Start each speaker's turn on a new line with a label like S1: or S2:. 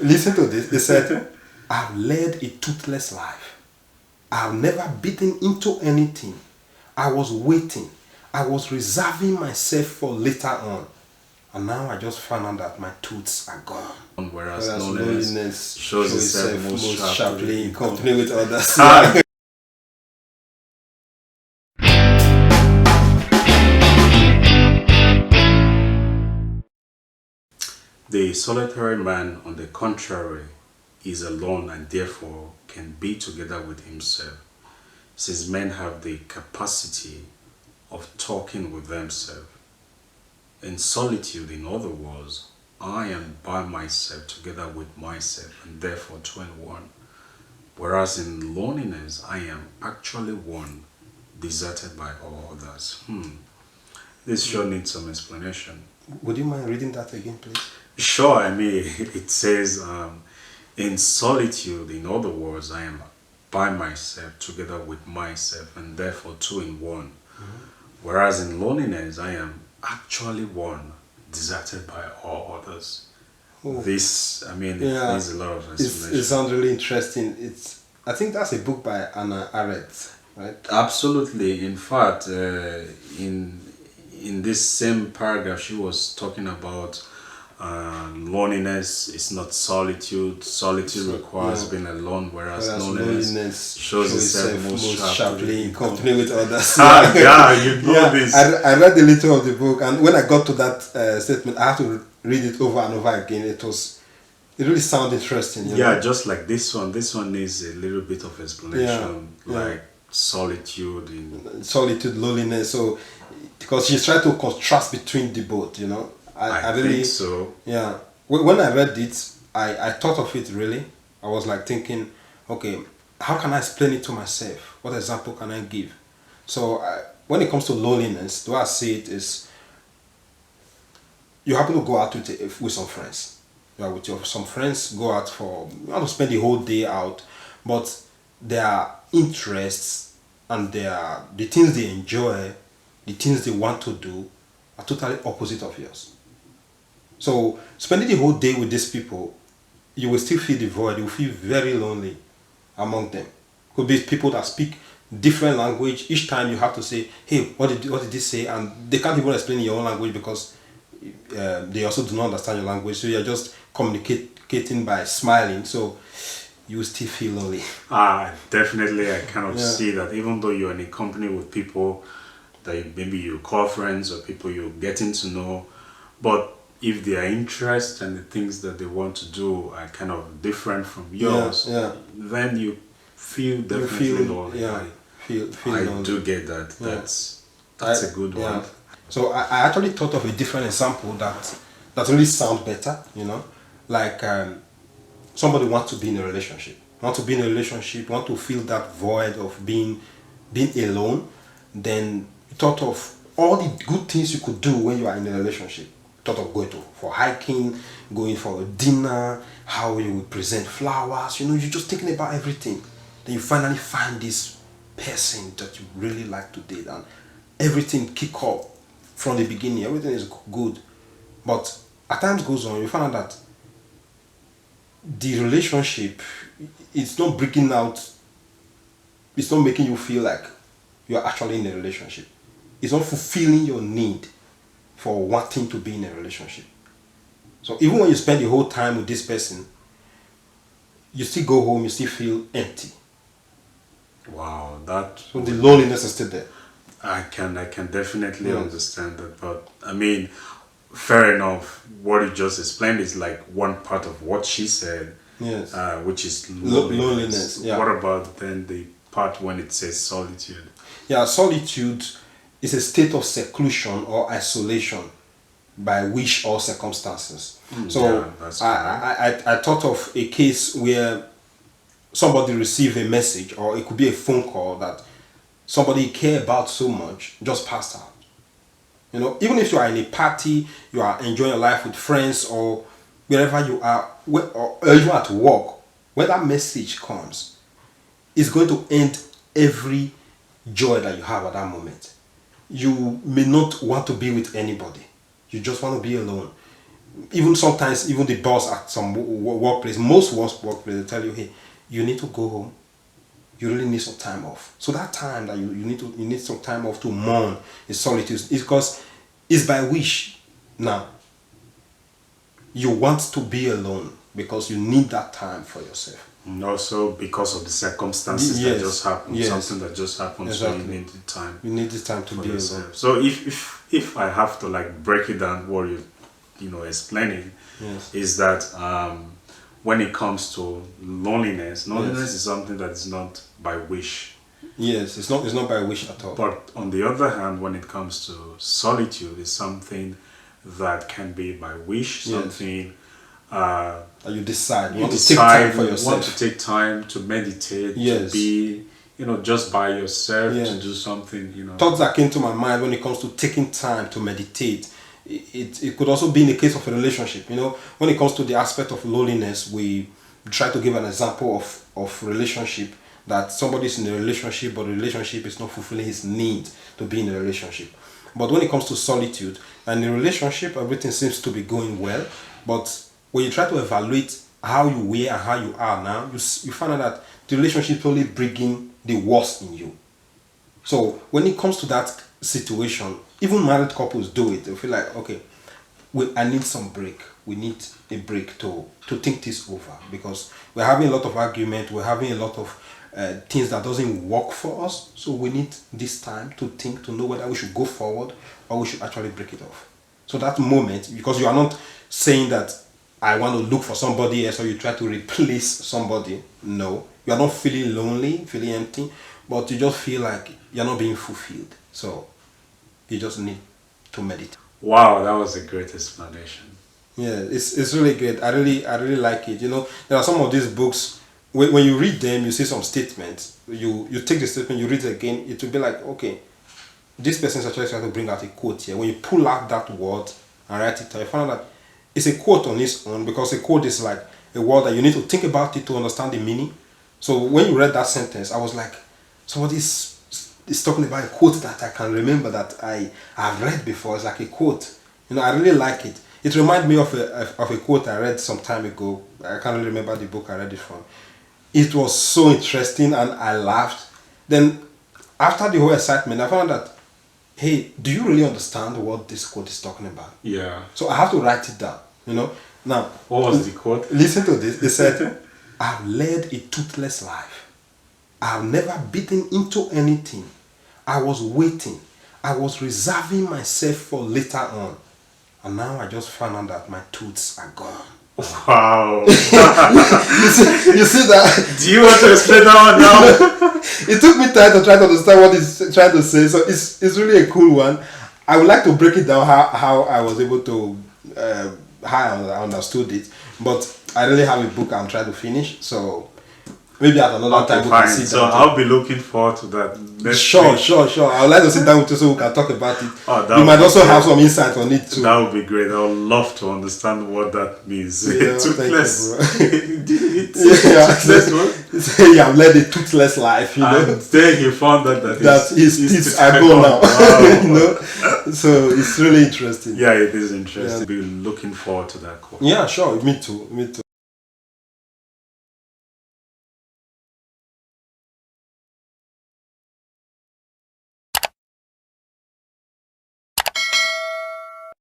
S1: Listen to this. It said, I've led a toothless life. I've never bitten into anything. I was waiting. I was reserving myself for later on. And now I just found out that my tooths are gone.
S2: Whereas
S1: Loneliness
S2: shows itself
S1: most sharply in company with others.
S2: The solitary man, on the contrary, is alone and therefore can be together with himself, since men have the capacity of talking with themselves. In solitude, in other words, I am by myself together with myself and therefore two in one. Whereas in loneliness, I am actually one, deserted by all others. This sure needs some explanation.
S1: Would you mind reading that again, please?
S2: Sure, I mean, it says, in solitude, in other words, I am by myself together with myself and therefore two in one. Whereas in loneliness, I am actually one, deserted by all others. This, I mean, it needs a lot of explanation.
S1: It sounds really interesting. I think that's a book by Anna Arendt, right?
S2: Absolutely. In fact, in this same paragraph, she was talking about loneliness is not solitude. Solitude requires being alone, whereas loneliness shows itself most sharply
S1: in company with others.
S2: You know this.
S1: I read a little of the book, and when I got to that statement, I have to read it over and over again. It really sounded interesting. You know?
S2: Just like this one. This one needs a little bit of explanation, like solitude,
S1: loneliness. So, because she's trying to contrast between the both, you know.
S2: I really think so.
S1: Yeah. When I read it, I thought of it really. I was like thinking, okay, how can I explain it to myself? What example can I give? So when it comes to loneliness, the way I see it is, you happen to go out with some friends. You are with some friends, go out you want to spend the whole day out, but their interests and the things they enjoy, the things they want to do, are totally opposite of yours. So spending the whole day with these people, you will still feel the void. You will feel very lonely among them. Could be people that speak different language. Each time you have to say, "Hey, what did this say?" And they can't even explain in your own language because they also do not understand your language. So you're just communicating by smiling. So you will still feel lonely.
S2: Definitely, I kind of see that. Even though you're in a company with people that maybe you call friends or people you're getting to know, but if their interests and the things that they want to do are kind of different from yours, then you feel definitely lonely. I do get that. That's a good one.
S1: So I actually thought of a different example that really sounds better, you know, like somebody wants to be in a relationship, want to fill that void of being alone. Then you thought of all the good things you could do when you are in a relationship. Thought of going for hiking, going for a dinner, how you would present flowers, you know, you're just thinking about everything. Then you finally find this person that you really like to date, and everything kick up from the beginning, everything is good. But as time goes on, you find out that the relationship, it's not breaking out, it's not making you feel like you're actually in a relationship. It's not fulfilling your need for wanting to be in a relationship. So even when you spend the whole time with this person, you still go home, you still feel empty.
S2: Wow,
S1: so the loneliness is still there.
S2: I can definitely understand that, but I mean, fair enough. What you just explained is like one part of what she said, which is loneliness.
S1: Yeah.
S2: What about then the part when it says solitude?
S1: Yeah, solitude is a state of seclusion or isolation by wish or circumstances. So I thought of a case where somebody received a message, or it could be a phone call that somebody you care about so much just passed out. You know, even if you are in a party, you are enjoying your life with friends or wherever you are, or even at work, when that message comes, it's going to end every joy that you have at that moment. You may not want to be with anybody. You just want to be alone. even sometimes, even the boss at some workplace, most workplace, they tell you, hey, you need to go home. You really need some time off. So that time that you need some time off to mourn in solitude is because it's by wish. Now, you want to be alone because you need that time for yourself.
S2: And also because of the circumstances that just happened, something that just happened,
S1: exactly.
S2: So you need the time.
S1: You need the time to be alone.
S2: So if I have to like break it down, what you explaining, is that when it comes to loneliness is something that is not by wish.
S1: Yes, it's not by wish at all.
S2: But on the other hand, when it comes to solitude, it's something that can be by wish, something
S1: that you decide. You want
S2: to
S1: take time for yourself.
S2: You want to take time to meditate, to be, just by yourself, to do something,
S1: Thoughts that came to my mind when it comes to taking time to meditate, it could also be in the case of a relationship. When it comes to the aspect of loneliness, we try to give an example of relationship, that somebody's in a relationship, but the relationship is not fulfilling his need to be in a relationship. But when it comes to solitude, and in a relationship, everything seems to be going well, but when you try to evaluate how you were and how you are now, you find out that the relationship is only bringing the worst in you. So when it comes to that situation, even married couples do it. They feel like, okay, I need some break. We need a break to think this over, because we're having a lot of argument. We're having a lot of things that doesn't work for us. So we need this time to think, to know whether we should go forward or we should actually break it off. So that moment, because you are not saying that I want to look for somebody else or you try to replace somebody. No, you are not feeling lonely, feeling empty, but you just feel like you're not being fulfilled. So you just need to meditate.
S2: Wow, that was a great explanation.
S1: Yeah, it's really great. I really like it. There are some of these books, when you read them, you see some statements. You take the statement, you read it again, it will be like, okay, this person is actually trying to bring out a quote here. When you pull out that word and write it, you find out that it's a quote on its own, because a quote is like a word that you need to think about it to understand the meaning. So when you read that sentence, I was like, somebody is talking about a quote that I can remember that I have read before. It's like a quote. I really like it. It reminds me of a quote I read some time ago. I can't really remember the book I read it from. It was so interesting and I laughed. Then after the whole excitement, I found that, hey, do you really understand what this quote is talking about?
S2: Yeah.
S1: So I have to write it down, Now,
S2: what was the quote?
S1: Listen to this. It said, I've led a toothless life. I've never bitten into anything. I was waiting. I was reserving myself for later on. And now I just found out that my tooths are gone.
S2: Wow.
S1: you see that?
S2: Do you want to explain that one now?
S1: It took me time to try to understand what he's trying to say. So it's really a cool one. I would like to break it down how I was able to, how I understood it. But I really have a book I'm trying to finish. So maybe at another time we can sit down.
S2: So I'll be looking forward to that.
S1: Sure. I would like to sit down with you so we can talk about it.
S2: Oh,
S1: you might also have some insight on it too.
S2: That would be great. I would love to understand what that means. Toothless.
S1: You have led a toothless life,
S2: And then you found out that
S1: his teeth are gone now.
S2: Wow.
S1: So it's really interesting.
S2: Yeah, it is interesting. Yeah. Be looking forward to that quote.
S1: Yeah, sure. Me too.